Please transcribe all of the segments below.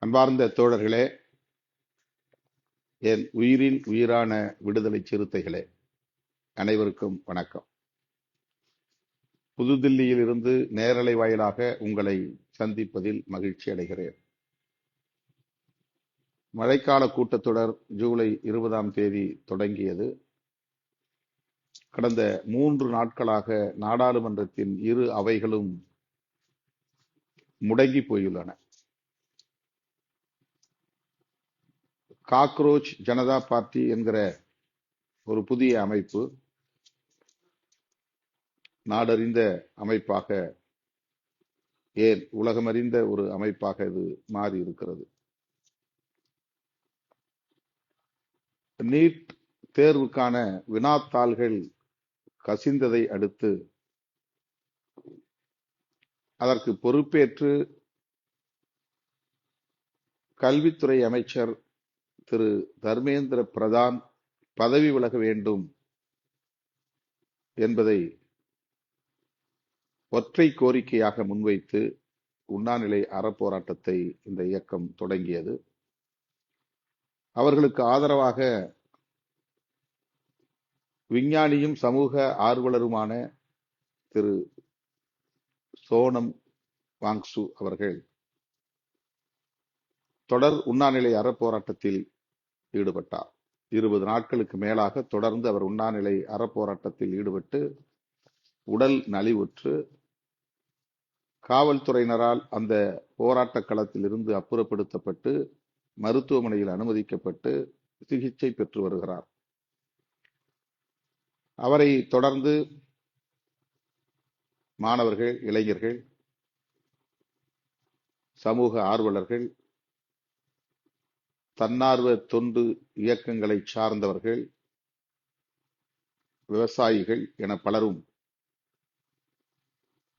அன்பார்ந்த தோழர்களே, என் உயிரின் உயிரான விடுதலை சிறுத்தைகளே, அனைவருக்கும் வணக்கம். புதுதில்லியில் இருந்து நேரலை வாயிலாக உங்களை சந்திப்பதில் மகிழ்ச்சி அடைகிறேன். மழைக்கால கூட்டத்தொடர் ஜூலை 20ஆம் தேதி தொடங்கியது. கடந்த 3 நாட்களாக நாடாளுமன்றத்தின் இரு அவைகளும் முடங்கி போயுள்ளன. காக்ரோச் ஜனதா பார்ட்டி என்கிற ஒரு புதிய அமைப்பு, நாடறிந்த அமைப்பாக, ஏன் உலகமறிந்த ஒரு அமைப்பாக இது மாறி இருக்கிறது. நீட் தேர்வுக்கான வினாத்தாள்கள் கசிந்ததை அடுத்து அதற்கு பொறுப்பேற்று கல்வித்துறை அமைச்சர் திரு தர்மேந்திர பிரதான் பதவி விலக வேண்டும் என்பதை ஒற்றை கோரிக்கையாக முன்வைத்து உண்ணாநிலை அறப்போராட்டத்தை இந்த இயக்கம் தொடங்கியது. அவர்களுக்கு ஆதரவாக விஞ்ஞானியும் சமூக ஆர்வலருமான திரு சோனம் வாங்சு அவர்கள் தொடர் உண்ணாநிலை அறப்போராட்டத்தில் ஈடுபட்டார். 20 நாட்களுக்கு மேலாக தொடர்ந்து அவர் உண்ணாநிலை அறப்போராட்டத்தில் ஈடுபட்டு உடல் நலிவுற்று காவல்துறையினரால் அந்த போராட்ட களத்தில் இருந்து அப்புறப்படுத்தப்பட்டு மருத்துவமனையில் அனுமதிக்கப்பட்டு சிகிச்சை பெற்று வருகிறார். அவரை தொடர்ந்து மாணவர்கள், இளைஞர்கள், சமூக ஆர்வலர்கள், தன்னார்வ தொண்டு இயக்கங்களை சார்ந்தவர்கள், விவசாயிகள் என பலரும்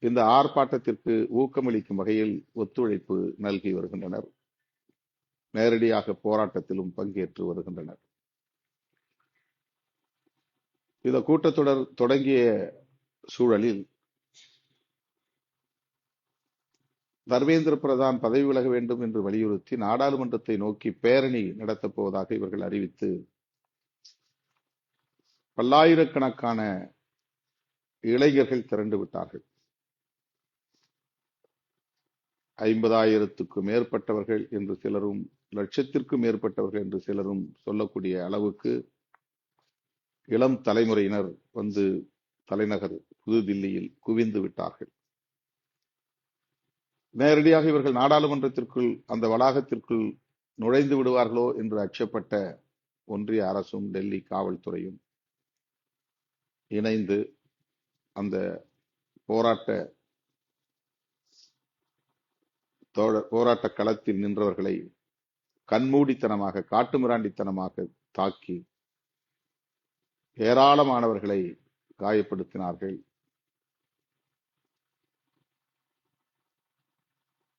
இந்த ஆர்ப்பாட்டத்திற்கு ஊக்கமளிக்கும் வகையில் ஒத்துழைப்பு நல்கி வருகின்றனர். நேரடியாக போராட்டத்திலும் பங்கேற்று வருகின்றனர். இந்த கூட்டத்தொடர் தொடங்கிய சூழலில் தர்மேந்திர பிரதான் பதவி விலக வேண்டும் என்று வலியுறுத்தி நாடாளுமன்றத்தை நோக்கி பேரணி நடத்தப் போவதாக இவர்கள் அறிவித்து பல்லாயிரக்கணக்கான இளைஞர்கள் திரண்டு விட்டார்கள். 50,000க்கும் மேற்பட்டவர்கள் என்று சிலரும், லட்சத்திற்கும் மேற்பட்டவர்கள் என்று சிலரும் சொல்லக்கூடிய அளவுக்கு இளம் தலைமுறையினர் வந்து தலைநகர் புதுதில்லியில் குவிந்து விட்டார்கள். நேரடியாக இவர்கள் நாடாளுமன்றத்திற்குள், அந்த வளாகத்திற்குள் நுழைந்து விடுவார்களோ என்று அச்சப்பட்ட ஒன்றிய அரசும் டெல்லி காவல்துறையும் இணைந்து அந்த போராட்ட களத்தில் நின்றவர்களை கண்மூடித்தனமாக, காட்டுமிராண்டித்தனமாக தாக்கி ஏராளமானவர்களை காயப்படுத்தினார்கள்.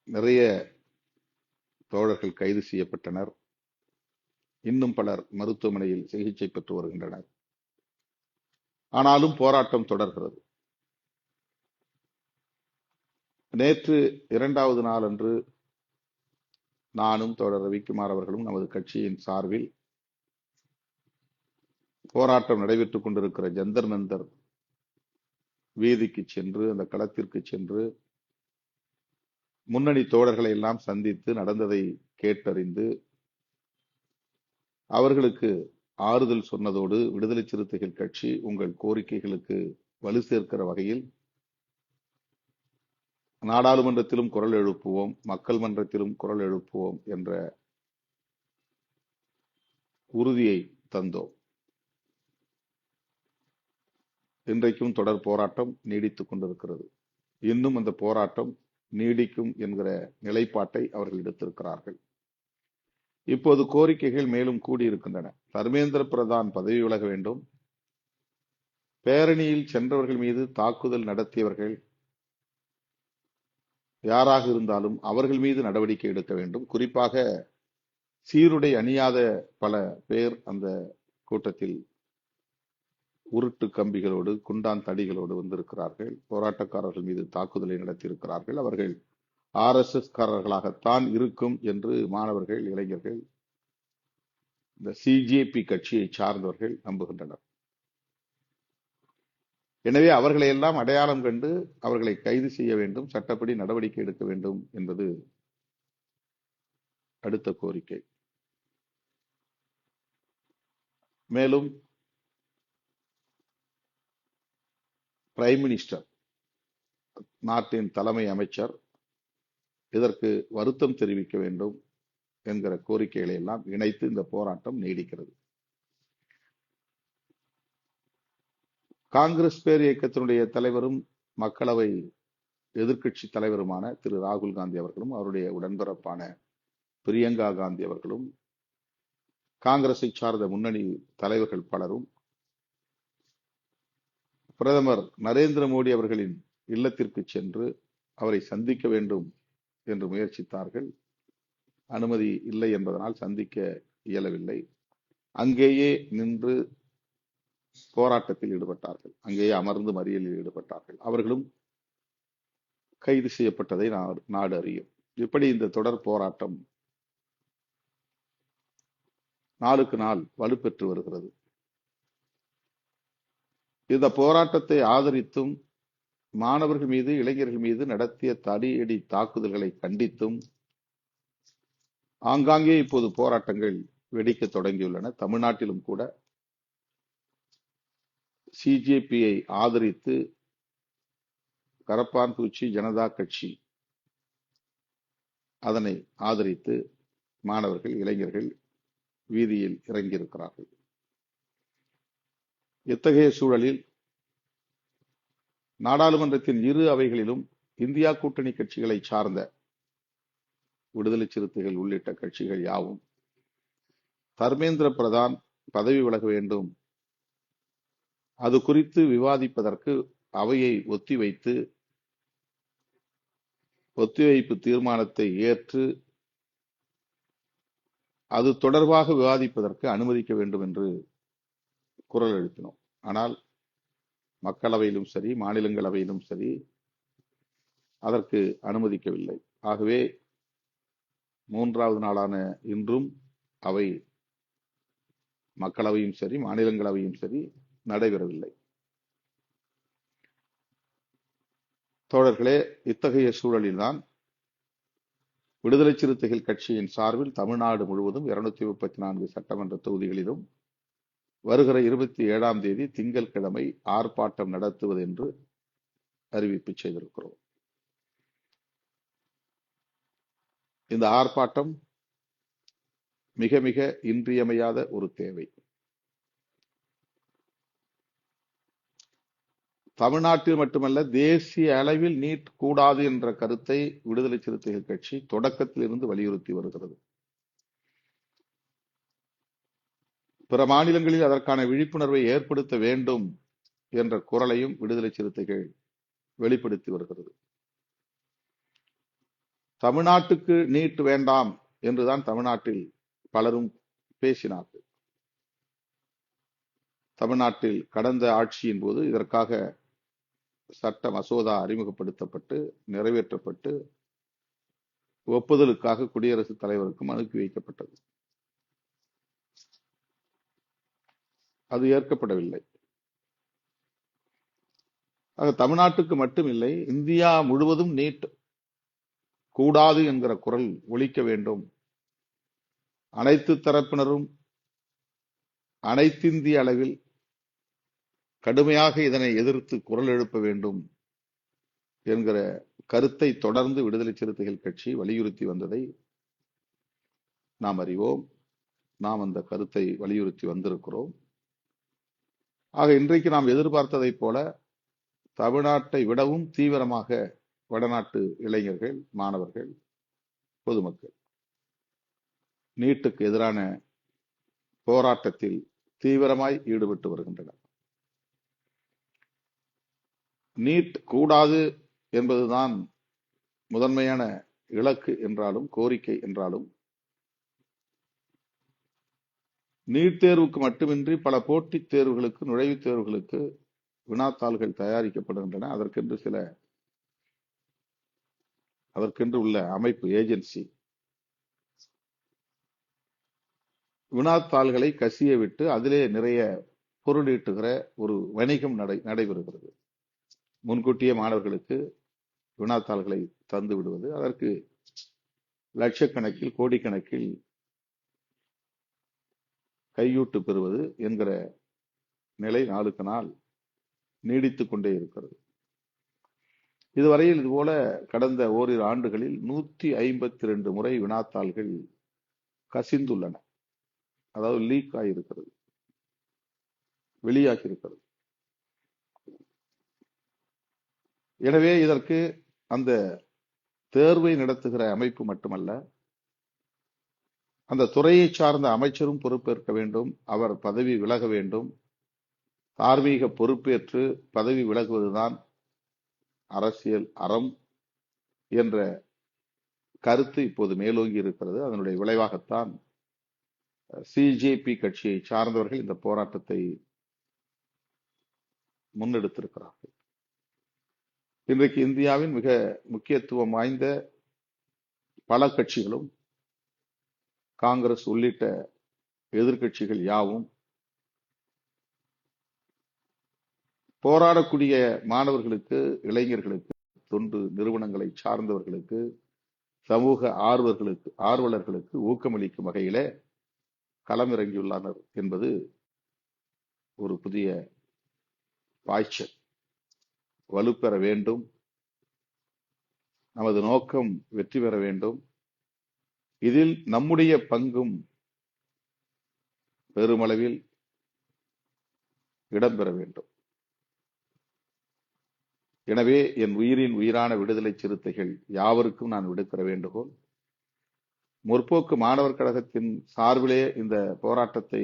நிறைய தோழர்கள் கைது செய்யப்பட்டனர். இன்னும் பலர் மருத்துவமனையில் சிகிச்சை பெற்று வருகின்றனர். ஆனாலும் போராட்டம் தொடர்கிறது. நேற்று 2வது நாள் அன்று நானும் தோழர் ரவிக்குமார் அவர்களும் நமது கட்சியின் சார்பில் போராட்டம் நடைபெற்றுக் கொண்டிருக்கிற ஜந்தர் மந்தர் வீதிக்கு சென்று, அந்த களத்திற்கு சென்று முன்னணி தோழர்களை எல்லாம் சந்தித்து நடந்ததை கேட்டறிந்து அவர்களுக்கு ஆறுதல் சொன்னதோடு, விடுதலை சிறுத்தைகள் கட்சி உங்கள் கோரிக்கைகளுக்கு வலு சேர்க்கிற வகையில் நாடாளுமன்றத்திலும் குரல் எழுப்புவோம், மக்கள் மன்றத்திலும் குரல் எழுப்புவோம் என்ற உறுதியை தந்தோம். இன்றைக்கும் தொடர் போராட்டம் நீடித்துக் கொண்டிருக்கிறது. இன்னும் அந்த போராட்டம் நீடிக்கும் என்கிற நிலைப்பாட்டை அவர்கள் எடுத்திருக்கிறார்கள். இப்போது கோரிக்கைகள் மேலும் கூடியிருக்கின்றன. தர்மேந்திர பிரதான் பதவி விலக வேண்டும், பேரணியில் சென்றவர்கள் மீது தாக்குதல் நடத்தியவர்கள் யாராக இருந்தாலும் அவர்கள் மீது நடவடிக்கை எடுக்க வேண்டும். குறிப்பாக சீருடை அணியாத பல பேர் அந்த கூட்டத்தில் உருட்டு கம்பிகளோடு, குண்டான் தடிகளோடு வந்திருக்கிறார்கள். போராட்டக்காரர்கள் மீது தாக்குதலை நடத்தியிருக்கிறார்கள். அவர்கள் ஆர்எஸ்எஸ் காரர்களாகத்தான் இருக்கும் என்று மாணவர்கள், இளைஞர்கள், இந்த சிஜேபி கட்சியை சார்ந்தவர்கள் நம்புகின்றனர். எனவே அவர்களை எல்லாம் அடையாளம் கண்டு அவர்களை கைது செய்ய வேண்டும், சட்டப்படி நடவடிக்கை எடுக்க வேண்டும் என்பது அடுத்த கோரிக்கை. மேலும் பிரைம் மினிஸ்டர், நாட்டின் தலைமை அமைச்சர் இதற்கு வருத்தம் தெரிவிக்க வேண்டும் என்கிற கோரிக்கைகளை எல்லாம் இணைத்து இந்த போராட்டம் நீடிக்கிறது. காங்கிரஸ் பேர் இயக்கத்தினுடைய தலைவரும் மக்களவை எதிர்க்கட்சி தலைவருமான திரு ராகுல் காந்தி அவர்களும் அவருடைய உடன்பிறப்பான பிரியங்கா காந்தி அவர்களும் காங்கிரஸை சார்ந்த முன்னணி தலைவர்கள் பலரும் பிரதமர் நரேந்திர மோடி அவர்களின் இல்லத்திற்கு சென்று அவரை சந்திக்க வேண்டும் என்று முயற்சித்தார்கள். அனுமதி இல்லை என்பதனால் சந்திக்க இயலவில்லை. அங்கேயே நின்று போராட்டத்தில் ஈடுபட்டார்கள், அங்கேயே அமர்ந்து மறியலில் ஈடுபட்டார்கள். அவர்களும் கைது செய்யப்பட்டதை நாடு அறியும். இப்படி இந்த தொடர் போராட்டம் நாளுக்கு நாள் வலுப்பெற்று வருகிறது. இந்த போராட்டத்தை ஆதரித்தும் மாணவர்கள் மீது, இளைஞர்கள் மீது நடத்திய தடியடி தாக்குதல்களை கண்டித்தும் ஆங்காங்கே இப்போது போராட்டங்கள் வெடிக்க தொடங்கியுள்ளன. தமிழ்நாட்டிலும் கூட சிஜேபியை ஆதரித்து கரப்பான்பூச்சி ஜனதா கட்சி அதனை ஆதரித்து மாணவர்கள், இளைஞர்கள் வீதியில் இறங்கியிருக்கிறார்கள். இத்தகைய சூழலில் நாடாளுமன்றத்தின் இரு அவைகளிலும் இந்தியா கூட்டணி கட்சிகளை சார்ந்த விடுதலை சிறுத்தைகள் உள்ளிட்ட கட்சிகள் யாவும் தர்மேந்திர பிரதான் பதவி விலக வேண்டும், அது குறித்து விவாதிப்பதற்கு அவையை ஒத்திவைப்பு தீர்மானத்தை ஏற்று அது தொடர்பாக விவாதிப்பதற்கு அனுமதிக்க வேண்டும் என்று குரல் எழுப்பினோம். ஆனால் மக்களவையிலும் சரி, மாநிலங்களவையிலும் சரி, அதற்கு அனுமதிக்கவில்லை. ஆகவே மூன்றாவது நாளான இன்றும் அவை, மக்களவையும் சரி, மாநிலங்களவையும் சரி, நடைபெறவில்லை. தோழர்களே, இத்தகைய சூழலில்தான் விடுதலை சிறுத்தைகள் கட்சியின் சார்பில் தமிழ்நாடு முழுவதும் 234 சட்டமன்ற தொகுதிகளிலும் வருகிற 27ஆம் தேதி திங்கட்கிழமை ஆர்ப்பாட்டம் நடத்துவது என்று அறிவிப்பு செய்திருக்கிறோம். இந்த ஆர்ப்பாட்டம் மிக மிக இன்றியமையாத ஒரு தேவை. தமிழ்நாட்டில் மட்டுமல்ல, தேசிய அளவில் நீட் கூடாது என்ற கருத்தை விடுதலை சிறுத்தைகள் கட்சி தொடக்கத்திலிருந்து வலியுறுத்தி வருகிறது. பிற மாநிலங்களில் அதற்கான விழிப்புணர்வை ஏற்படுத்த வேண்டும் என்ற குரலையும் விடுதலை சிறுத்தைகள் வெளிப்படுத்தி வருகிறது. தமிழ்நாட்டுக்கு நீட் வேண்டாம் என்றுதான் தமிழ்நாட்டில் பலரும் பேசினார்கள். தமிழ்நாட்டில் கடந்த ஆட்சியின் போது இதற்காக சட்ட மசோதா அறிமுகப்படுத்தப்பட்டு நிறைவேற்றப்பட்டு ஒப்புதலுக்காக குடியரசுத் தலைவருக்கும் அனுப்பி வைக்கப்பட்டது. அது ஏற்கப்படவில்லை. ஆக தமிழ்நாட்டுக்கு மட்டுமில்லை, இந்தியா முழுவதும் நீட் கூடாது என்கிற குரல் ஒலிக்க வேண்டும். அனைத்து தரப்பினரும் அனைத்திந்திய அளவில் கடுமையாக இதனை எதிர்த்து குரல் எழுப்ப வேண்டும் என்கிற கருத்தை தொடர்ந்து விடுதலை சிறுத்தைகள் கட்சி வலியுறுத்தி வந்ததை நாம் அறிவோம். நாம் அந்த கருத்தை வலியுறுத்தி வந்திருக்கிறோம். ஆக இன்றைக்கு நாம் எதிர்பார்த்ததைப் போல தமிழ்நாட்டை விடவும் தீவிரமாக வடநாட்டு இளைஞர்கள், மாணவர்கள், பொதுமக்கள் நீட்டுக்கு எதிரான போராட்டத்தில் தீவிரமாய் ஈடுபட்டு வருகின்றனர். நீட் கூடாது என்பதுதான் முதன்மையான இலக்கு என்றாலும், கோரிக்கை என்றாலும், நீட் தேர்வுக்கு மட்டுமின்றி பல போட்டித் தேர்வுகளுக்கு, நுழைவுத் தேர்வுகளுக்கு வினாத்தாள்கள் தயாரிக்கப்படுகின்றன. அதற்கென்று சில அதற்கென்று உள்ள அமைப்பு ஏஜென்சி வினாத்தாள்களை கசிய விட்டு அதிலே நிறைய பொருளீட்டுகிற ஒரு வணிகம் நடைபெறுகிறது. முன்கூட்டியே மாணவர்களுக்கு வினாத்தாள்களை தந்து விடுவது, அதற்கு லட்சக்கணக்கில் கோடிக்கணக்கில் கையூட்டு பெறுவது என்கிற நிலை நாளுக்கு நாள் நீடித்துக் கொண்டே இருக்கிறது. இதுவரையில் இதுபோல கடந்த ஓரிரு ஆண்டுகளில் 152 முறை வினாத்தாள்கள் கசிந்துள்ளன. அதாவது லீக் ஆகியிருக்கிறது, வெளியாகி இருக்கிறது. எனவே இதற்கு அந்த தேர்வை நடத்துகிற அமைப்பு மட்டுமல்ல, அந்த துறையை சார்ந்த அமைச்சரும் பொறுப்பேற்க வேண்டும். அவர் பதவி விலக வேண்டும். தார்மீக பொறுப்பேற்று பதவி விலகுவதுதான் அரசியல் அறம் என்ற கருத்து இப்போது மேலோங்கி இருக்கிறது. அதனுடைய விளைவாகத்தான் சிஜேபி கட்சியை சார்ந்தவர்கள் இந்த போராட்டத்தை முன்னெடுத்திருக்கிறார்கள். இன்றைக்கு இந்தியாவின் மிக முக்கியத்துவம் வாய்ந்த பல கட்சிகளும் காங்கிரஸ் உள்ளிட்ட எதிர்க்கட்சிகள் யாவும் போராடக்கூடிய மாணவர்களுக்கு, இளைஞர்களுக்கு, தொண்டு நிறுவனங்களை சார்ந்தவர்களுக்கு, சமூக ஆர்வலர்களுக்கு ஊக்கமளிக்கும் வகையில களமிறங்கியுள்ளனர் என்பது ஒரு புதிய பாய்ச்சல். வலுப்பெற வேண்டும், நமது நோக்கம் வெற்றி பெற வேண்டும், இதில் நம்முடைய பங்கும் பெருமளவில் இடம்பெற வேண்டும். எனவே என் உயிரின் உயிரான விடுதலை சிறுத்தைகள் யாவருக்கும் நான் விடுக்கிற வேண்டுகோள், முற்போக்கு மாணவர் கழகத்தின் சார்பிலே இந்த போராட்டத்தை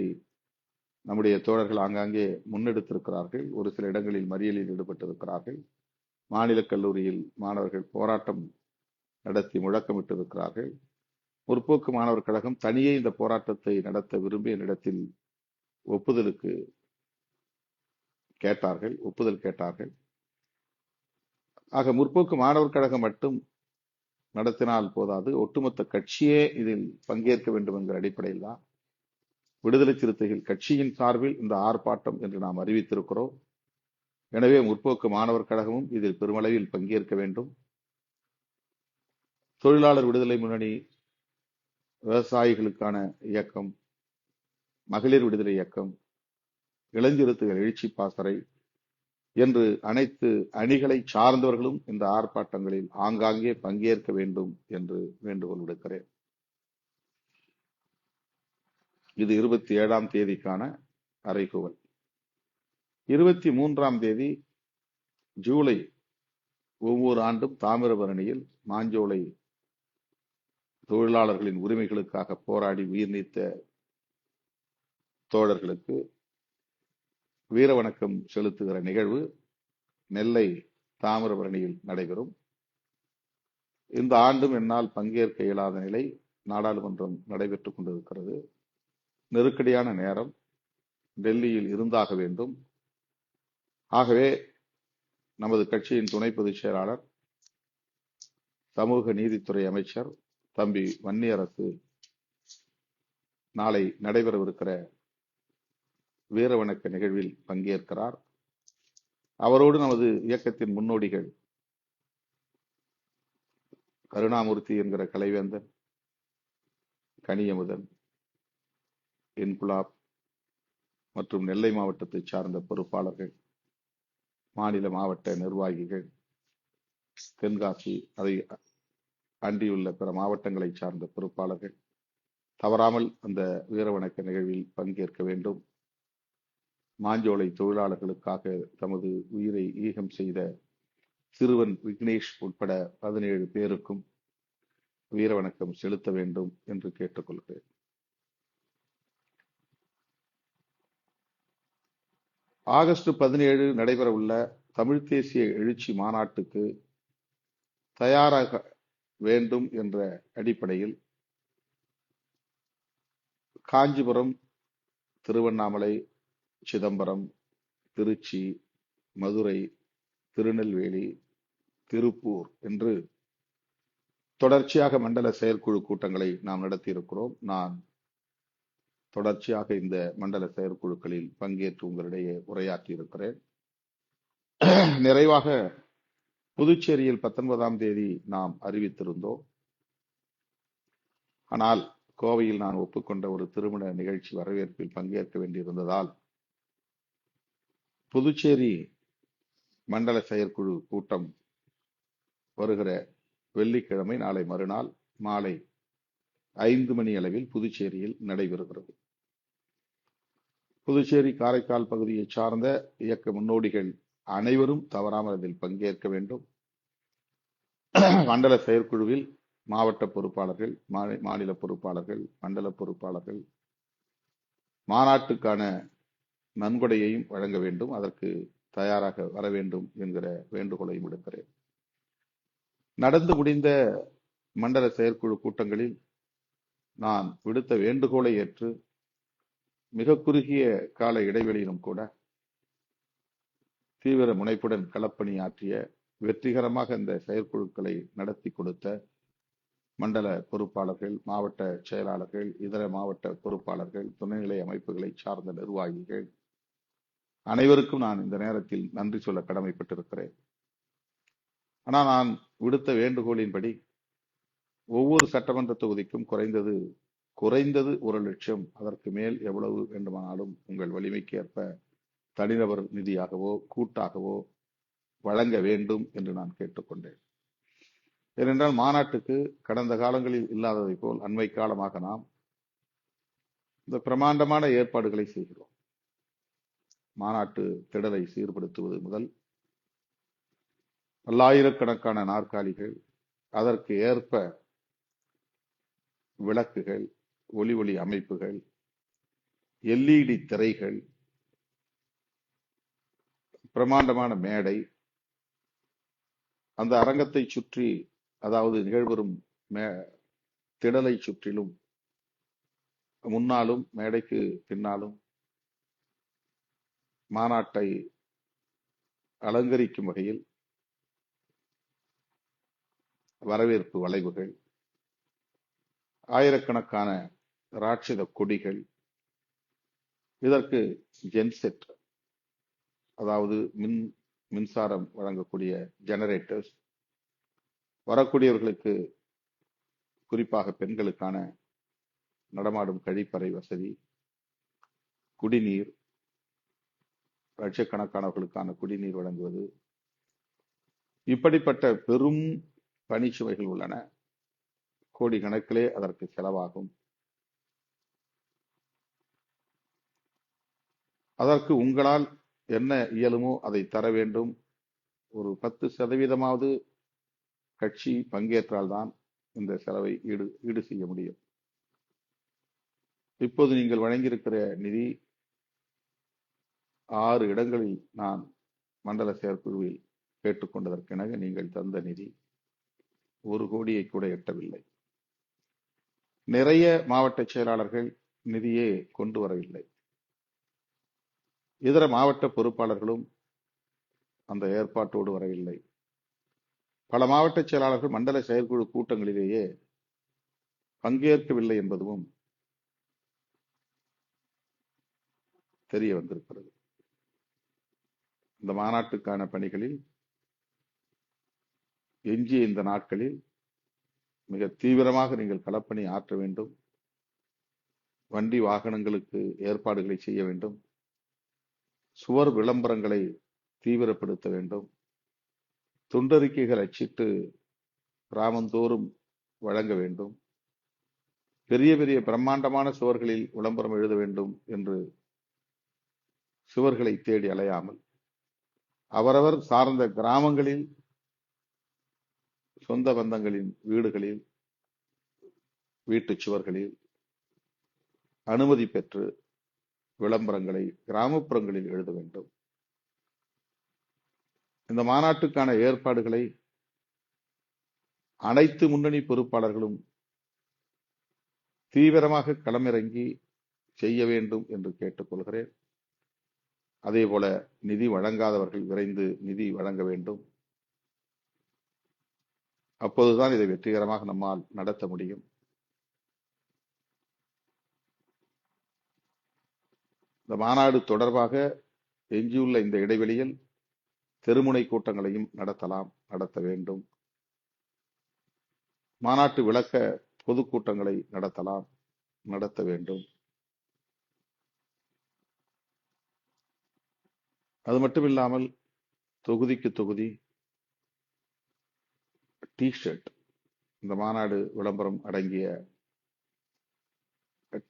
நம்முடைய தோழர்கள் ஆங்காங்கே முன்னெடுத்திருக்கிறார்கள். ஒரு சில இடங்களில் மறியலில் ஈடுபட்டிருக்கிறார்கள். மாநில கல்லூரியில் மாணவர்கள் போராட்டம் நடத்தி முழக்கமிட்டிருக்கிறார்கள். முற்போக்கு மாணவர் கழகம் தனியே இந்த போராட்டத்தை நடத்த விரும்பி என்னிடத்தில் ஒப்புதல் கேட்டார்கள். ஆக முற்போக்கு மாணவர் கழகம் மட்டும் நடத்தினால் போதாது, ஒட்டுமொத்த கட்சியே இதில் பங்கேற்க வேண்டும் என்கிற அடிப்படையில் தான் விடுதலை சிறுத்தைகள் கட்சியின் சார்பில் இந்த ஆர்ப்பாட்டம் என்று நாம் அறிவித்திருக்கிறோம். எனவே முற்போக்கு மாணவர் கழகமும் இதில் பெருமளவில் பங்கேற்க வேண்டும். தொழிலாளர் விடுதலை முன்னணி, விவசாயிகளுக்கான இயக்கம், மகளிர் விடுதலை இயக்கம், இளஞ்சிறுத்தைகள் எழுச்சி பாசறை என்று அனைத்து அணிகளை சார்ந்தவர்களும் இந்த ஆர்ப்பாட்டங்களில் ஆங்காங்கே பங்கேற்க வேண்டும் என்று வேண்டுகோள் விடுக்கிறேன். இது 27ஆம் தேதிக்கான அறைகூவல். 23ஆம் தேதி ஜூலை ஒவ்வொரு ஆண்டும் தாமிரபரணியில் மாஞ்சோலை தொழிலாளர்களின் உரிமைகளுக்காக போராடி உயிர் நீத்த தோழர்களுக்கு வீரவணக்கம் செலுத்துகிற நிகழ்வு நெல்லை தாமிரபரணியில் நடைபெறும். இந்த ஆண்டும் என்னால் பங்கேற்க இயலாத நிலை, நாடாளுமன்றம் நடைபெற்றுக் கொண்டிருக்கிறது. நெருக்கடியான நேரம், டெல்லியில் இருந்தாக வேண்டும். ஆகவே நமது கட்சியின் துணை பொதுச் செயலாளர், சமூக நீதித்துறை அமைச்சர் தம்பி வன்னியரசு நாளை நடைபெறவிருக்கிற வீரவணக்க நிகழ்வில் பங்கேற்கிறார். அவரோடு நமது இயக்கத்தின் முன்னோடிகள் கருணாமூர்த்தி என்கிற கலைவேந்தன், கனியமுதன், இன்குலாப் மற்றும் நெல்லை மாவட்டத்தை சார்ந்த பொறுப்பாளர்கள், மாநில மாவட்ட நிர்வாகிகள், தென்காசி அதை அண்டியுள்ள பிற மாவட்டங்களை சார்ந்த பொறுப்பாளர்கள் தவறாமல் அந்த வீரவணக்க நிகழ்வில் பங்கேற்க வேண்டும். மாஞ்சோலை தொழிலாளர்களுக்காக தமது உயிரை ஈகம் செய்த சிறுவன் விக்னேஷ் உட்பட 17 பேருக்கும் வீரவணக்கம் செலுத்த வேண்டும் என்று கேட்டுக்கொள்கிறேன். ஆகஸ்ட் 17 நடைபெற உள்ள தமிழ் தேசிய எழுச்சி மாநாட்டுக்கு தயாராக வேண்டும் என்ற அடிப்படையில் காஞ்சிபுரம், திருவண்ணாமலை, சிதம்பரம், திருச்சி, மதுரை, திருநெல்வேலி, திருப்பூர் என்று தொடர்ச்சியாக மண்டல செயற்குழு கூட்டங்களை நாம் நடத்தி இருக்கிறோம். நான் தொடர்ச்சியாக இந்த மண்டல செயற்குழுக்களில் பங்கேற்று உங்களிடையே உரையாற்றி இருக்கிறேன். நிறைவாக புதுச்சேரியில் 19ஆம் தேதி நாம் அறிவித்திருந்தோம். ஆனால் கோவையில் நான் ஒப்புக்கொண்ட ஒரு திருமண நிகழ்ச்சி வரவேற்பில் பங்கேற்க வேண்டியிருந்ததால் புதுச்சேரி மண்டல செயற்குழு கூட்டம் வருகிற வெள்ளிக்கிழமை நாளை மறுநாள் மாலை 5 மணி அளவில் புதுச்சேரியில் நடைபெறுகிறது. புதுச்சேரி காரைக்கால் பகுதியை சார்ந்த இயக்க முன்னோடிகள் அனைவரும் தவறாமல் அதில் பங்கேற்க வேண்டும். மண்டல செயற்குழுவில் மாவட்ட பொறுப்பாளர்கள், மாநில பொறுப்பாளர்கள், மண்டல பொறுப்பாளர்கள் மாநாட்டுக்கான நன்கொடையையும் வழங்க வேண்டும். அதற்கு தயாராக வர வேண்டும் என்கிற வேண்டுகோளையும் விடுக்கிறேன். நடந்து முடிந்த மண்டல செயற்குழு கூட்டங்களில் நான் விடுத்த வேண்டுகோளை ஏற்று மிக குறுகிய கால இடைவெளியிலும் கூட தீவிர முனைப்புடன் களப்பணியாற்றிய வெற்றிகரமாக இந்த செயற்குழுக்களை நடத்தி கொடுத்த மண்டல பொறுப்பாளர்கள், மாவட்ட செயலாளர்கள், இதர மாவட்ட பொறுப்பாளர்கள், துணைநிலை அமைப்புகளை சார்ந்த நிர்வாகிகள் அனைவருக்கும் நான் இந்த நேரத்தில் நன்றி சொல்ல கடமைப்பட்டிருக்கிறேன். ஆனால் நான் விடுத்த வேண்டுகோளின்படி ஒவ்வொரு சட்டமன்ற தொகுதிக்கும் குறைந்தது 1 லட்சம், அதற்கு மேல் எவ்வளவு வேண்டுமானாலும் உங்கள் வலிமைக்கு ஏற்ப தனிநபர் நிதியாகவோ கூட்டாகவோ வழங்க வேண்டும் என்று நான் கேட்டுக்கொண்டேன். ஏனென்றால் மாநாட்டுக்கு கடந்த காலங்களில் இல்லாததை போல் அண்மை காலமாக நாம் இந்த பிரமாண்டமான ஏற்பாடுகளை செய்கிறோம். மாநாட்டு திடலை சீர்படுத்துவது முதல் பல்லாயிரக்கணக்கான நாற்காலிகள், அதற்கு ஏற்ப விளக்குகள், ஒளி அமைப்புகள், LED திரைகள், பிரமாண்டமான மேடை, அந்த அரங்கத்தை சுற்றி, அதாவது நிகழ்வரும் திடலை சுற்றிலும் முன்னாலும் மேடைக்கு பின்னாலும் மாநாட்டை அலங்கரிக்கும் வகையில் வரவேற்பு வளைவுகள், ஆயிரக்கணக்கான ராட்சத கொடிகள், இதற்கு ஜென்செட், அதாவது மின்சாரம் வழங்கக்கூடிய ஜெனரேட்டர்ஸ், வரக்கூடியவர்களுக்கு குறிப்பாக பெண்களுக்கான நடமாடும் கழிப்பறை வசதி, குடிநீர், லட்சக்கணக்கானவர்களுக்கான குடிநீர் வழங்குவது, இப்படிப்பட்ட பெரும் பணிச்சுமைகள் உள்ளன. கோடி கணக்கிலே அதற்கு செலவாகும். அதற்கு உங்களால் என்ன இயலுமோ அதை தர வேண்டும். ஒரு 10% கட்சி பங்கேற்றால்தான் இந்த செலவை ஈடு செய்ய முடியும். இப்போது நீங்கள் வழங்கியிருக்கிற நிதி 6 இடங்களில் நான் மண்டல செயற்குழுவில் கேட்டுக்கொண்டதற்கெனவே நீங்கள் தந்த நிதி 1 கோடியை கூட எட்டவில்லை. நிறைய மாவட்ட செயலாளர்கள் நிதியே கொண்டு வரவில்லை. இதர மாவட்ட பொறுப்பாளர்களும் அந்த ஏற்பாட்டோடு வரவில்லை. பல மாவட்ட செயலாளர்கள் மண்டல செயற்குழு கூட்டங்களிலேயே பங்கேற்கவில்லை என்பதும் தெரிய வந்திருக்கிறது. இந்த மாநாட்டுக்கான பணிகளில் எஞ்சிய இந்த நாட்களில் மிக தீவிரமாக நீங்கள் களப்பணி ஆற்ற வேண்டும். வண்டி வாகனங்களுக்கு ஏற்பாடுகளை செய்ய வேண்டும். சுவர் விளம்பரங்களை தீவிரப்படுத்த வேண்டும். துண்டறிக்கைகள் அச்சிட்டு கிராமந்தோறும் வழங்க வேண்டும். பெரிய பெரிய பிரம்மாண்டமான சுவர்களில் விளம்பரம் எழுத வேண்டும் என்று சுவர்களை தேடி அலையாமல் அவரவர் சார்ந்த கிராமங்களில், சொந்த பந்தங்களின் வீடுகளில், வீட்டு சுவர்களில் அனுமதி பெற்று விளம்பரங்களை கிராமப்புறங்களில் எழுத வேண்டும். இந்த மாநாட்டுக்கான ஏற்பாடுகளை அனைத்து முன்னணி பொறுப்பாளர்களும் தீவிரமாக களமிறங்கி செய்ய வேண்டும் என்று கேட்டுக்கொள்கிறேன். அதேபோல நிதி வழங்காதவர்கள் விரைந்து நிதி வழங்க வேண்டும். அப்போதுதான் இதை வெற்றிகரமாக நம்மால் நடத்த முடியும். இந்த மாநாடு தொடர்பாக எஞ்சியுள்ள இந்த இடைவெளியில் தெருமுனை கூட்டங்களையும் நடத்த வேண்டும். மாநாட்டு விளக்க பொதுக்கூட்டங்களை நடத்த வேண்டும். அது மட்டுமில்லாமல் தொகுதிக்கு தொகுதி டி-ஷர்ட், இந்த மாநாடு விளம்பரம் அடங்கிய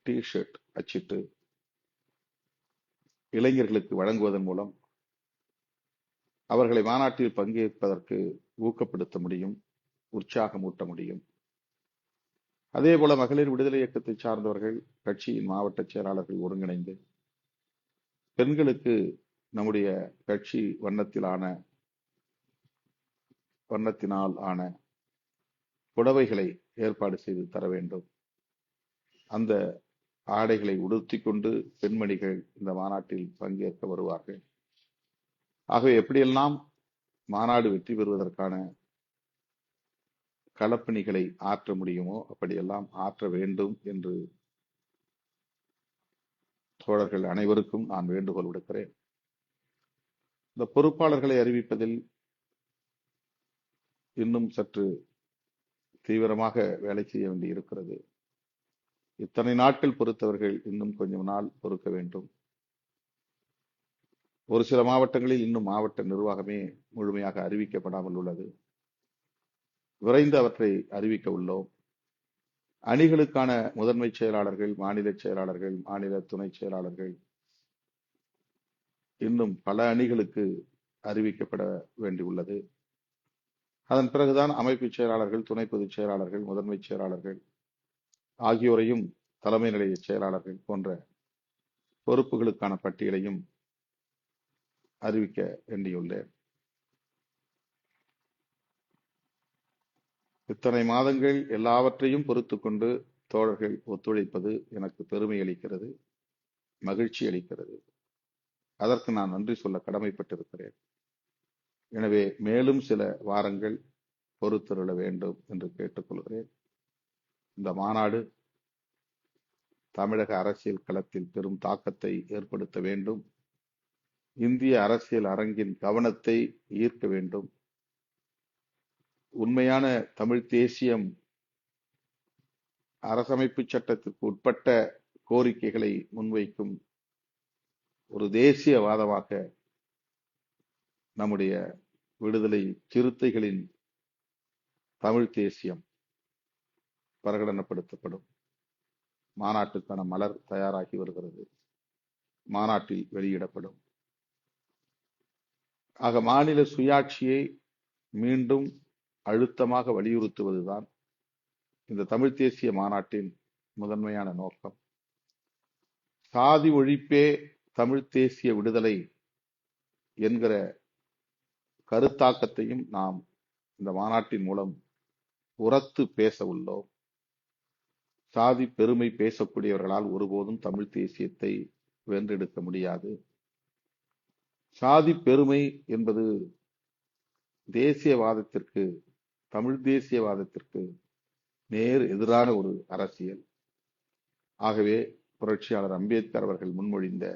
டி-ஷர்ட் அச்சிட்டு இளைஞர்களுக்கு வழங்குவதன் மூலம் அவர்களை மாநாட்டில் பங்கேற்பதற்கு ஊக்கப்படுத்த முடியும், உற்சாகமூட்ட முடியும். அதே போல மகளிர் விடுதலை இயக்கத்தை சார்ந்தவர்கள், கட்சியின் மாவட்ட செயலாளர்கள் ஒருங்கிணைந்து பெண்களுக்கு நம்முடைய கட்சி வண்ணத்தினால் ஆன புடவைகளை ஏற்பாடு செய்து தர வேண்டும். அந்த ஆடைகளை உடுத்திக் கொண்டு பெண்மணிகள் இந்த மாநாட்டில் பங்கேற்க வருவார்கள். ஆகவே எப்படியெல்லாம் மாநாடு வெற்றி பெறுவதற்கான களப்பணிகளை ஆற்ற முடியுமோ அப்படியெல்லாம் ஆற்ற வேண்டும் என்று தோழர்கள் அனைவருக்கும் நான் வேண்டுகோள் விடுக்கிறேன். இந்த பொறுப்பாளர்களை அறிவிப்பதில் இன்னும் சற்று தீவிரமாக வேலை செய்ய வேண்டி இருக்கிறது. இத்தனை நாட்கள் பொறுத்தவர்கள் இன்னும் கொஞ்சம் நாள் பொறுக்க வேண்டும். ஒரு சில மாவட்டங்களில் இன்னும் மாவட்ட நிர்வாகமே முழுமையாக அறிவிக்கப்படாமல் உள்ளது. விரைந்து அவற்றை அறிவிக்க உள்ளோம். அணிகளுக்கான முதன்மை செயலாளர்கள், மாநில செயலாளர்கள், மாநில துணை செயலாளர்கள் இன்னும் பல அணிகளுக்கு அறிவிக்கப்பட வேண்டியுள்ளது. அதன் பிறகுதான் அமைப்பு செயலாளர்கள், துணை பொதுச் செயலாளர்கள், முதன்மை செயலாளர்கள் ஆகியோரையும் தலைமை நிலைய செயலாளர்கள் போன்ற பொறுப்புகளுக்கான பட்டியலையும் அறிவிக்க வேண்டியுள்ளேன். இத்தனை மாதங்கள் எல்லாவற்றையும் பொறுத்து கொண்டு தோழர்கள் ஒத்துழைப்பது எனக்கு பெருமை அளிக்கிறது, மகிழ்ச்சி அளிக்கிறது. அதற்கு நான் நன்றி சொல்ல கடமைப்பட்டிருக்கிறேன். எனவே மேலும் சில வாரங்கள் பொறுத்திருள வேண்டும் என்று கேட்டுக்கொள்கிறேன். இந்த மாநாடு தமிழக அரசியல் களத்தில் பெரும் தாக்கத்தை ஏற்படுத்த வேண்டும். இந்திய அரசியல் அரங்கின் கவனத்தை ஈர்க்க வேண்டும். உண்மையான தமிழ் தேசியம் அரசமைப்பு சட்டத்திற்கு உட்பட்ட கோரிக்கைகளை முன்வைக்கும் ஒரு தேசியவாதமாக நம்முடைய விடுதலை சிறுத்தைகளின் தமிழ் தேசியம் பிரகடனப்படுத்தப்படும். மாநாட்டுக்கான மலர் தயாராகி வருகிறது, மாநாட்டில் வெளியிடப்படும். ஆக மாநில சுயாட்சியை மீண்டும் அழுத்தமாக வலியுறுத்துவதுதான் இந்த தமிழ் தேசிய மாநாட்டின் முதன்மையான நோக்கம். சாதி ஒழிப்பே தமிழ் தேசிய விடுதலை என்கிற கருத்தாக்கத்தையும் நாம் இந்த மாநாட்டின் மூலம் உரத்து பேச உள்ளோம். சாதி பெருமை பேசக்கூடியவர்களால் ஒருபோதும் தமிழ் தேசியத்தை வென்றெடுக்க முடியாது. சாதி பெருமை என்பது தேசியவாதத்திற்கு, தமிழ் தேசியவாதத்திற்கு நேர் எதிரான ஒரு அரசியல். ஆகவே புரட்சியாளர் அம்பேத்கர் அவர்கள் முன்மொழிந்த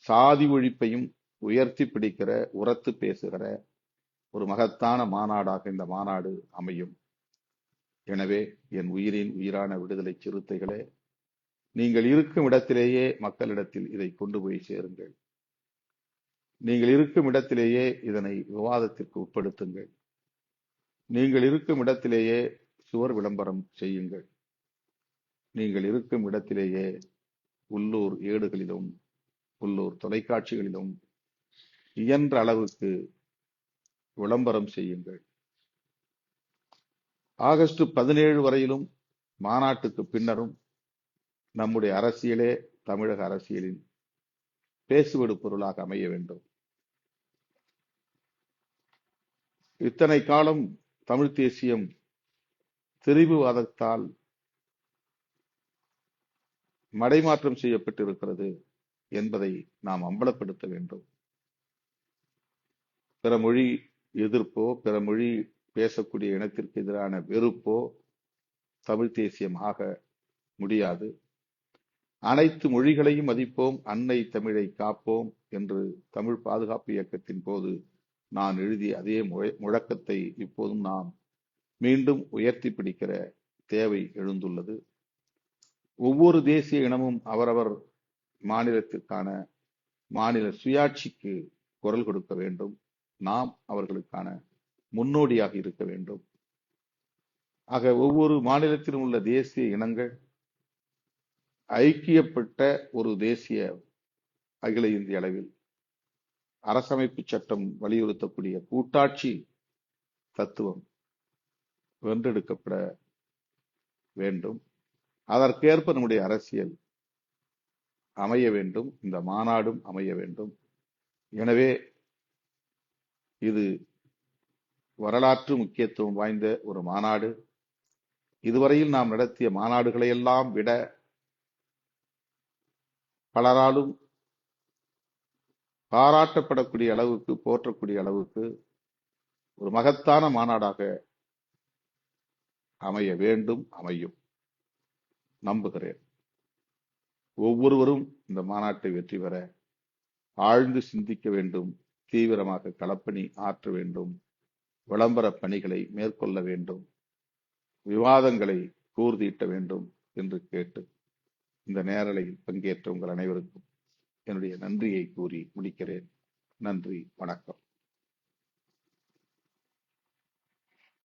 சாதி ஒழிப்பையும் உயர்த்தி பிடிக்கிற, உரத்து பேசுகிற ஒரு மகத்தான மாநாடாக இந்த மாநாடு அமையும். எனவே என் உயிரின் உயிரான விடுதலை சிறுத்தைகளே, நீங்கள் இருக்கும் இடத்திலேயே மக்களிடத்தில் இதை கொண்டு போய் சேருங்கள். நீங்கள் இருக்கும் இடத்திலேயே இதனை விவாதத்திற்கு உட்படுத்துங்கள். நீங்கள் இருக்கும் இடத்திலேயே சுவர் விளம்பரம் செய்யுங்கள். நீங்கள் இருக்கும் இடத்திலேயே உள்ளூர் ஏடுகளிலும் உள்ளூர் தொலைக்காட்சிகளிலும் இயன்ற அளவுக்கு விளம்பரம் செய்யுங்கள். ஆகஸ்ட் 17 வரையிலும் மாநாட்டுக்கு பின்னரும் நம்முடைய அரசியலே தமிழக அரசியலின் பேசுவடு பொருளாக அமைய வேண்டும். இத்தனை காலம் தமிழ் தேசியம் திரிபுவாதத்தால் மடைமாற்றம் செய்யப்பட்டிருக்கிறது என்பதை நாம் அம்பலப்படுத்த வேண்டும். பிற மொழி எதிர்ப்போ, பிற மொழி பேசக்கூடிய இனத்திற்கு எதிரான வெறுப்போ தமிழ் தேசியம் ஆக முடியாது. அனைத்து மொழிகளையும் மதிப்போம், அன்னை தமிழை காப்போம் என்று தமிழ் பாதுகாப்பு இயக்கத்தின் போது நான் எழுதிய அதே முழக்கத்தை இப்போதும் நாம் மீண்டும் உயர்த்தி பிடிக்கிற தேவை எழுந்துள்ளது. ஒவ்வொரு தேசிய இனமும் அவரவர் மாநிலத்திற்கான மாநில சுயாட்சிக்கு குரல் கொடுக்க வேண்டும். நாம் அவர்களுக்கான முன்னோடியாக இருக்க வேண்டும். ஆக ஒவ்வொரு மாநிலத்திலும் உள்ள தேசிய இனங்கள் ஐக்கியப்பட்ட ஒரு தேசிய அகில இந்திய அளவில் அரசமைப்பு சட்டம் வலியுறுத்தக்கூடிய கூட்டாட்சி தத்துவம் வென்றெடுக்கப்பட வேண்டும். அதற்கேற்ப நம்முடைய அரசியல் அமைய வேண்டும். இந்த மாநாடும் அமைய வேண்டும். எனவே இது வரலாற்று முக்கியத்துவம் வாய்ந்த ஒரு மாநாடு. இதுவரையில் நாம் நடத்திய மாநாடுகளை எல்லாம் விட பலராலும் பாராட்டப்படக்கூடிய அளவுக்கு, போற்றக்கூடிய அளவுக்கு ஒரு மகத்தான மாநாடாக அமைய வேண்டும், அமையும் நம்புகிறேன். ஒவ்வொருவரும் இந்த மாநாட்டை வெற்றி பெற ஆழ்ந்து சிந்திக்க வேண்டும், தீவிரமாக களப்பணி ஆற்ற வேண்டும், விளம்பர பணிகளை மேற்கொள்ள வேண்டும், விவாதங்களை கூர்தீட்ட வேண்டும் என்று கேட்டு இந்த நேரலையில் பங்கேற்ற உங்கள் அனைவருக்கும் என்னுடைய நன்றியை கூறி முடிக்கிறேன். நன்றி, வணக்கம்.